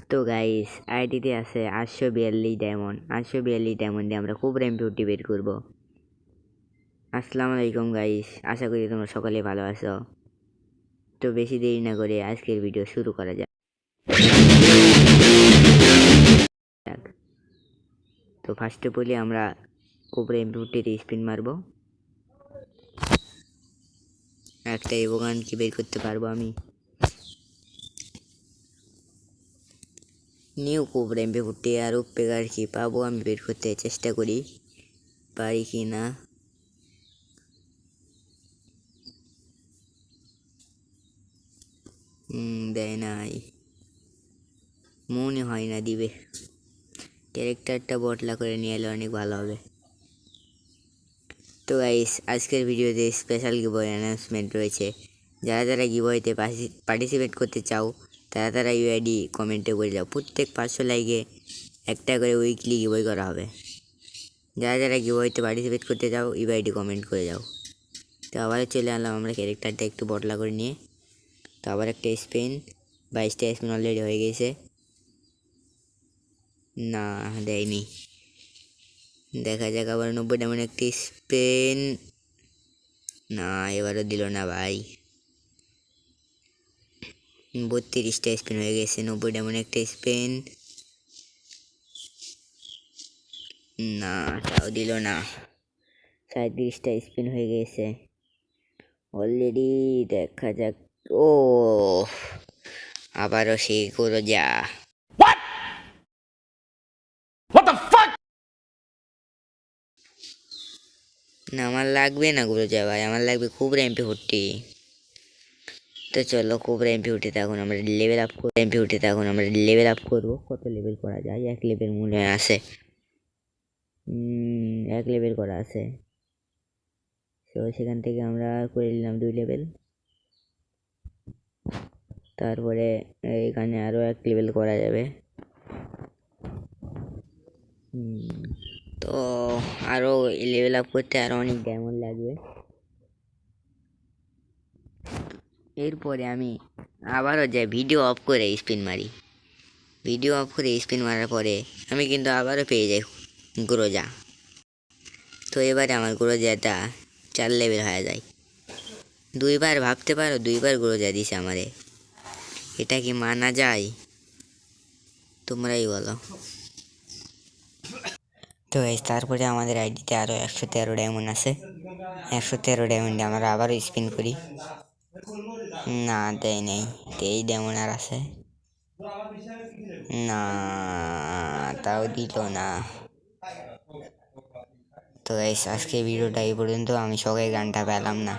তো গাইস আইডিতে আছে 842 ডায়মন্ড। 842 ডায়মন্ড দিয়ে আমরা খুব র্যাম্পিউটি বের করবো। আসসালামু আলাইকুম গাইস, আশা করি তোমরা সকলে ভালো আছো। তো বেশি দেরি না করে আজকের ভিডিও শুরু করা যাক। তো ফার্স্ট অফ অল আমরা খুব র্যাম্পিউটিতে স্পিন মারবো। একটা ইভোগান কি বের করতে পারবো আমি। নিউ খুব র্যাম্পিউটি আর উপেগার কি পাবো আমি বের করতে চেষ্টা করি, পারি কি না। দেয় নাই, মনে হয় না দিবে। ক্যারেক্টারটা বটলা করে নিয়ে এলে অনেক ভালো হবে। তো গাইস আজকের ভিডিওতে স্পেশাল গিভওয়ে অ্যানাউন্সমেন্ট রয়েছে। যারা যারা গিভওয়েতে পার্টিসিপেট করতে চাও তারা ইউআইডি কমেন্টে করে যাও। প্রত্যেক 500 লাইকে একটা করে উইকলি গিভওয়ে করা হবে। যারা যারা গিভওয়েতে পার্টিসিপেট করতে চাও ইউআইডি কমেন্ট করে যাও। তো আবার চলে আনলাম আমরা ক্যারেক্টারটা একটু বটলা করে নিয়ে। তো আবার একটা স্পিন, 22টা স্পিন অলরেডি হয়ে গেছে। না দেয়নি, দেখা যাক আবার 90 ডায়মন্ড একটি স্পিন। না এবারও দিল না ভাই। 32টা স্পিন হয়ে গেছে, 90 ডায়মন্ড একটা স্পিন। না তাও দিল না। 37টা স্পিন হয়ে গেছে অলরেডি, দেখা যাক। ও আবারও সেই করো যা। না আমার লাগবে না গুলো যা ভাই, আমার লাগবে খুব র্যাম্পে ফুটি। তো চলো খুব র্যাম্পিউটিতে এখন আমরা লেভেল আপ করব। র্যাম্পিউটিতে এখন আমরা লেভেল আপ করবো। কত লেভেল করা যায়? 1 লেভেল মনে হয় আছে। 1 লেভেল করা আছে। তো সেখান থেকে আমরা করে নিলাম 2 লেভেল। তারপরে এখানে আরও 1 লেভেল করা যাবে। তো আরও লেভেল আপ করতে আরও অনেক ডায়মন্ড লাগবে। এরপরে আমি আবারও যাই ভিডিও অফ করে স্পিন মারি। ভিডিও অফ করে স্পিন মারার পরে আমি কিন্তু আবারও পেয়ে যাই গ্রোজা। তো এবারে আমার গ্রোজাটা 4 লেভেল হয়ে যায়। 2বার ভাবতে পারো, 2বার গ্রোজা দিছে আমারে। এটা কি মানা যায়? তোমরাই বলো। তো তারপরে আমাদের আইডিতে আরও 113 ডায়মন্ড আছে। 113 ডায়মন্ডে আমরা আবারও স্পিন করি। না দেয় নেই, 23 ডায়মন্ড আর আছে। না তাও দিল না। তো আজকে ভিডিওটা এই পর্যন্ত। আমি সবাই গানটা পেলাম না।